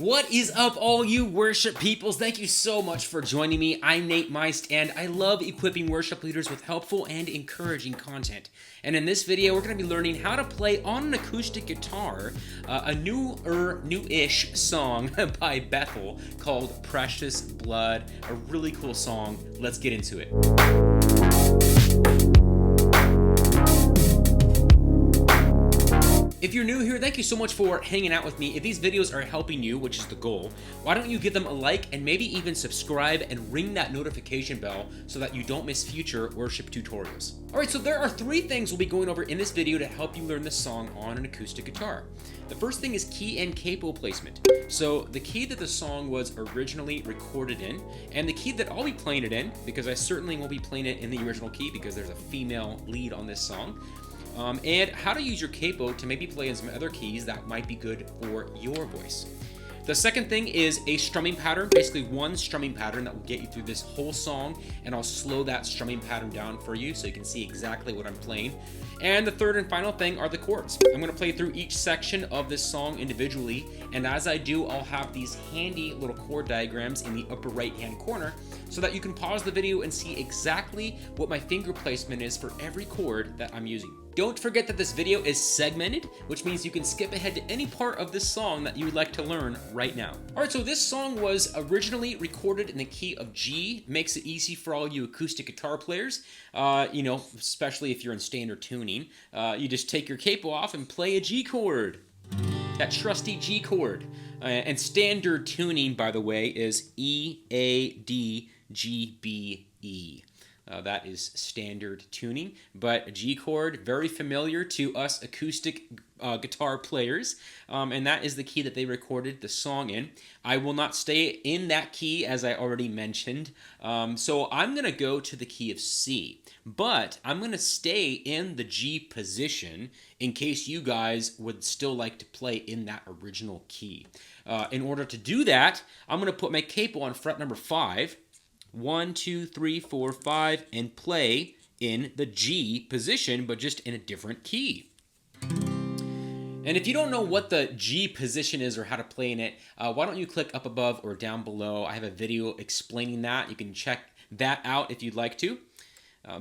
What is up, all you worship peoples? Thank you so much for joining me. I'm Nate Meist, and I love equipping worship leaders with helpful and encouraging content. And in this video, we're going to be learning how to play on an acoustic guitar a new-ish song by Bethel called Precious Blood. A really cool song. Let's get into it. If you're new here, thank you so much for hanging out with me. If these videos are helping you, which is the goal, why don't you give them a like and maybe even subscribe and ring that notification bell so that you don't miss future worship tutorials. Alright, so there are three things we'll be going over in this video to help you learn this song on an acoustic guitar. The first thing is key and capo placement. So the key that the song was originally recorded in, and the key that I'll be playing it in, because I certainly won't be playing it in the original key because there's a female lead on this song. And how to use your capo to maybe play in some other keys that might be good for your voice. The second thing is a strumming pattern, basically one strumming pattern that will get you through this whole song, and I'll slow that strumming pattern down for you so you can see exactly what I'm playing. And the third and final thing are the chords. I'm going to play through each section of this song individually, and as I do, I'll have these handy little chord diagrams in the upper right hand corner so that you can pause the video and see exactly what my finger placement is for every chord that I'm using. Don't forget that this video is segmented, which means you can skip ahead to any part of this song that you would like to learn right now. Alright, so this song was originally recorded in the key of G. Makes it easy for all you acoustic guitar players, especially if you're in standard tuning. You just take your capo off and play a G chord. That trusty G chord. And standard tuning, by the way, is E, A, D, G, B, E. That is standard tuning, but a G chord, very familiar to us acoustic guitar players, and that is the key that they recorded the song in. I will not stay in that key, as I already mentioned, so I'm going to go to the key of C, but I'm going to stay in the G position in case you guys would still like to play in that original key. In order to do that, I'm going to put my capo on fret number 5, 1, 2, 3, 4, 5, and play in the G position, but just in a different key. And if you don't know what the G position is or how to play in it, why don't you click up above or down below? I have a video explaining that. You can check that out if you'd like to.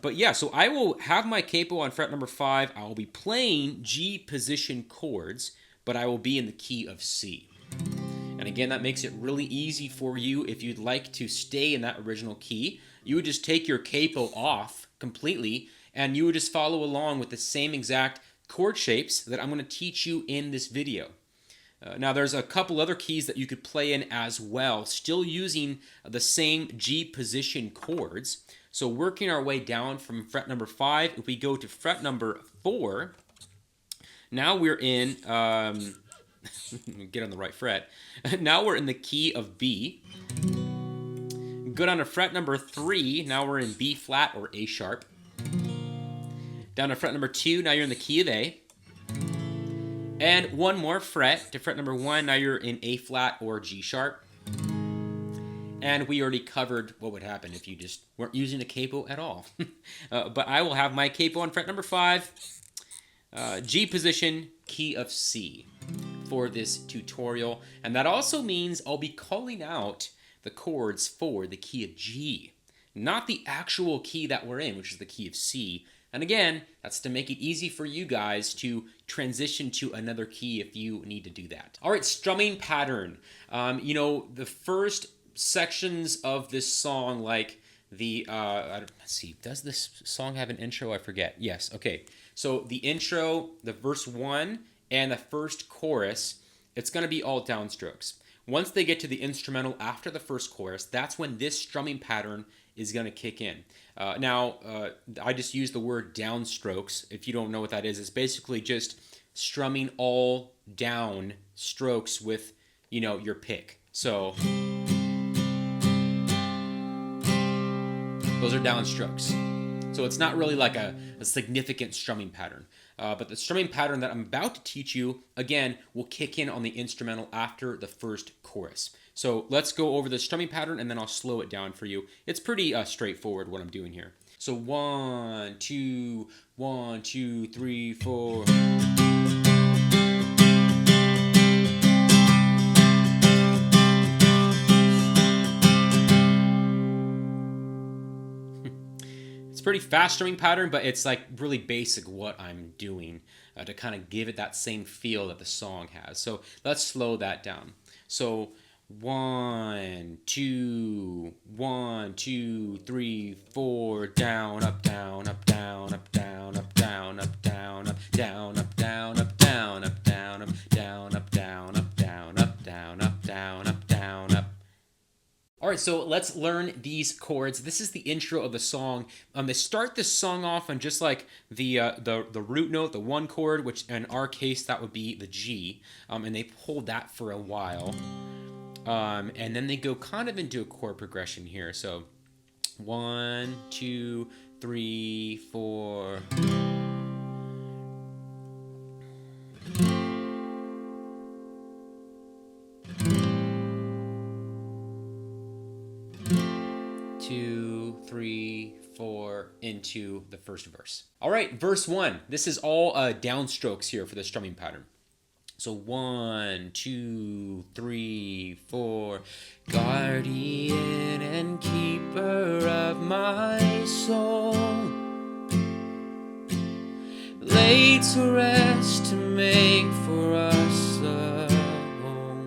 But yeah, so I will have my capo on fret number 5. I will be playing G position chords, but I will be in the key of C. And again, that makes it really easy for you if you'd like to stay in that original key. You would just take your capo off completely, and you would just follow along with the same exact chord shapes that I'm going to teach you in this video. Now, there's a couple other keys that you could play in as well, still using the same G position chords. So working our way down from fret number 5, if we go to fret number 4, now we're in... get on the right fret. Now we're in the key of B. Go down to fret number 3. Now we're in B flat or A sharp. Down to fret number 2. Now you're in the key of A. And one more fret to fret number 1. Now you're in A flat or G sharp. And we already covered what would happen if you just weren't using a capo at all. But I will have my capo on fret number 5. G position, key of C for this tutorial, and that also means I'll be calling out the chords for the key of G, not the actual key that we're in, which is the key of C. And again, that's to make it easy for you guys to transition to another key if you need to do that. All right, strumming pattern. The first sections of this song, like the let's see, does this song have an intro? I forget. Yes. Okay. So the intro, the verse 1, and the first chorus, it's going to be all downstrokes. Once they get to the instrumental after the first chorus, that's when this strumming pattern is going to kick in. I just use the word downstrokes. If you don't know what that is, it's basically just strumming all down strokes with, your pick. So those are downstrokes. So it's not really like a significant strumming pattern. But the strumming pattern that I'm about to teach you, again, will kick in on the instrumental after the first chorus. So let's go over the strumming pattern, and then I'll slow it down for you. It's pretty straightforward what I'm doing here. So 1, 2, 1, 2, 3, 4. pretty fast strumming pattern, but it's like really basic what I'm doing to kind of give it that same feel that the song has. So let's slow that down. So 1, 2, 1, 2, 3, 4, down, up, down, up, down, up, down, up, down, up, down, up, down, up, down, up, down, up, down, up, down, up, down, up, down, up, down, up, down, up, down, up. All right, so let's learn these chords. This is the intro of the song. They start the song off on just like the root note, the 1 chord, which in our case that would be the G, and they hold that for a while. And then they go kind of into a chord progression here. So 1, 2, 3, 4. Two, 3, 4 into the first verse. All right, verse 1. This is all downstrokes here for the strumming pattern. So 1, 2, 3, 4. Guardian and keeper of my soul, laid to rest to make for us a home.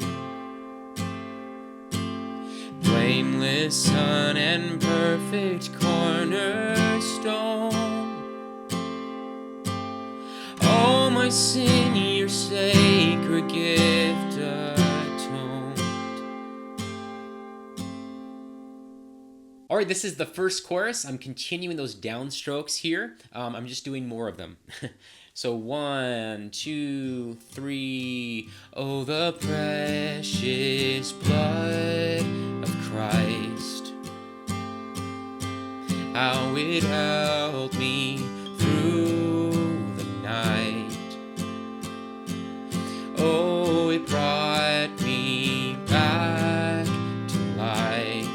Blameless Son and perfect cornerstone. All my sin, your sacred gift atoned. All right, this is the first chorus. I'm continuing those downstrokes here. I'm just doing more of them. So 1, 2, 3. Oh, the precious blood of Christ, how it helped me through the night. Oh, it brought me back to life.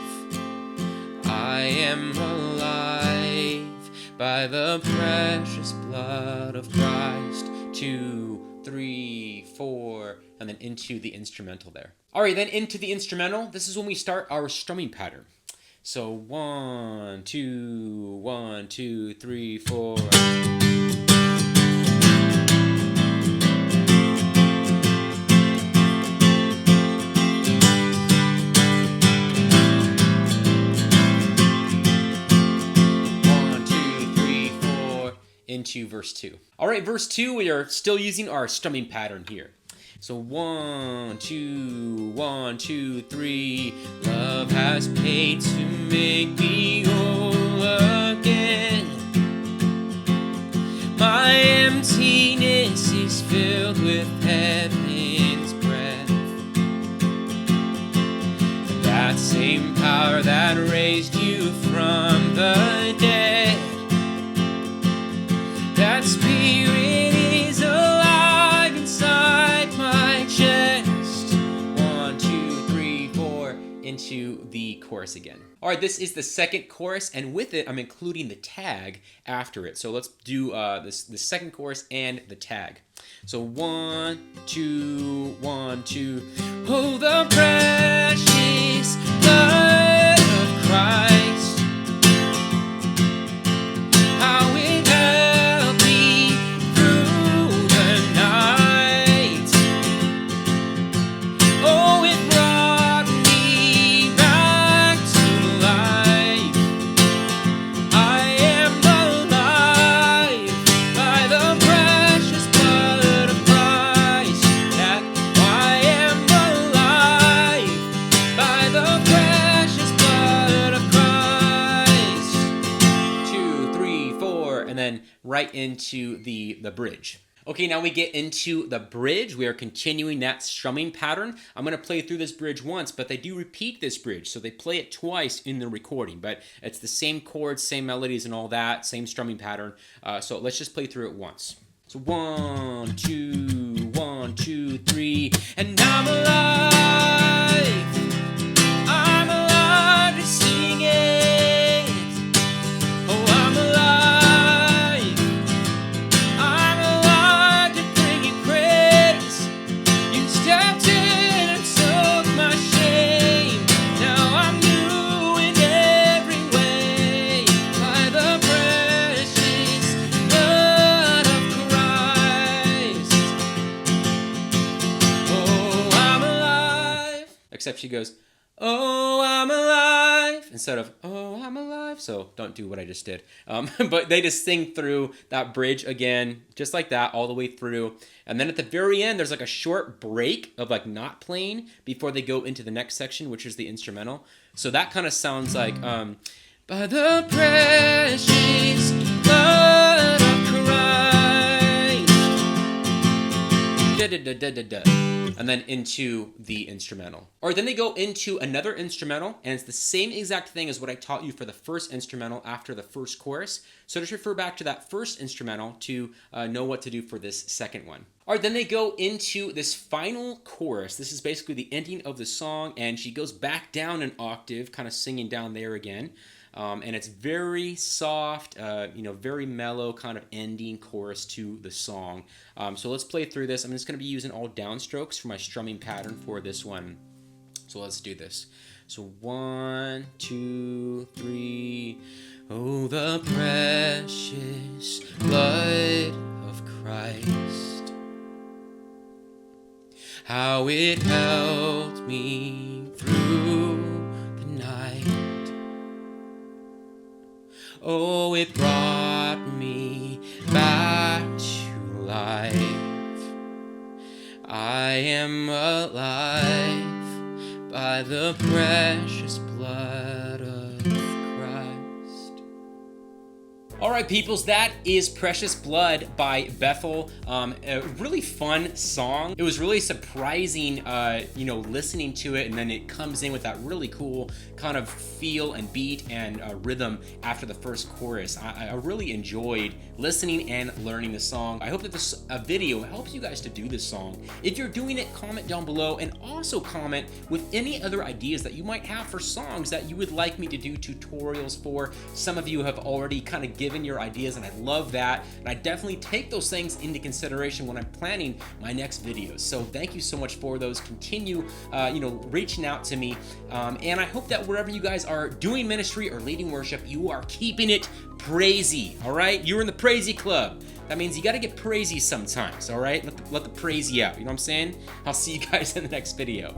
I am alive by the precious blood of Christ. 2, 3, 4, and then into the instrumental there. All right, then into the instrumental. This is when we start our strumming pattern. So 1, 2, 1, 2, 3, 4. Into verse 2. All right, verse 2, we are still using our strumming pattern here. So 1, 2, 1, 2, 3. Love has paid to make me whole again. My emptiness is filled with heaven's breath. That same power that raised you from the dead, that spirit is alive inside my chest. 1, 2, 3, 4, into the chorus again. All right, this is the second chorus, and with it, I'm including the tag after it. So let's do the second chorus and the tag. So 1, 2, 1, 2. Oh, the precious blood of Christ, how it helped me through the night. Oh, it brought me back to life. I am alive by the precious blood of Christ. That I am alive by the precious blood of Christ. 2, 3, 4, and then right into the bridge. Okay, now we get into the bridge. We are continuing that strumming pattern. I'm going to play through this bridge once, but they do repeat this bridge, so they play it twice in the recording, but it's the same chords, same melodies and all that, same strumming pattern. So let's just play through it once. So 1, 2, 1, 2, 3, and I'm alive. I'm alive to sing it. Oh, I'm alive. I'm alive to bring you praise. You stepped in and took my shame. Now I'm new in every way by the praise. except she goes, "Oh, I'm alive," instead of, "Oh, I'm alive." So don't do what I just did. But they just sing through that bridge again, just like that, all the way through. And then at the very end, there's like a short break of like not playing before they go into the next section, which is the instrumental. So that kind of sounds like, by the precious blood of Christ. Da, da, da, da, da, da. And then into the instrumental. Or then they go into another instrumental, and it's the same exact thing as what I taught you for the first instrumental after the first chorus. So just refer back to that first instrumental to know what to do for this second one. All right, then they go into this final chorus. This is basically the ending of the song, and she goes back down an octave, kind of singing down there again. And it's very soft, very mellow kind of ending chorus to the song. So let's play through this. I'm just going to be using all downstrokes for my strumming pattern for this one. So let's do this. So 1, 2, 3. Oh, the precious blood of Christ, how it helped me through the night. Oh, it brought me back to life. I am alive by the precious blood of Christ. All right, peoples, that is Precious Blood by Bethel. A really fun song. It was really surprising, listening to it, and then it comes in with that really cool kind of feel and beat and rhythm after the first chorus. I really enjoyed listening and learning the song. I hope that this video helps you guys to do this song. If you're doing it, comment down below, and also comment with any other ideas that you might have for songs that you would like me to do tutorials for. Some of you have already kind of given your ideas, and I love that, and I definitely take those things into consideration when I'm planning my next videos. So thank you so much for those. Continue reaching out to me, and I hope that wherever you guys are doing ministry or leading worship, you are keeping it praisey. All right, you're in the praisey club. That means you got to get praisey sometimes. All right, let the praisey out. You know what I'm saying? I'll see you guys in the next video.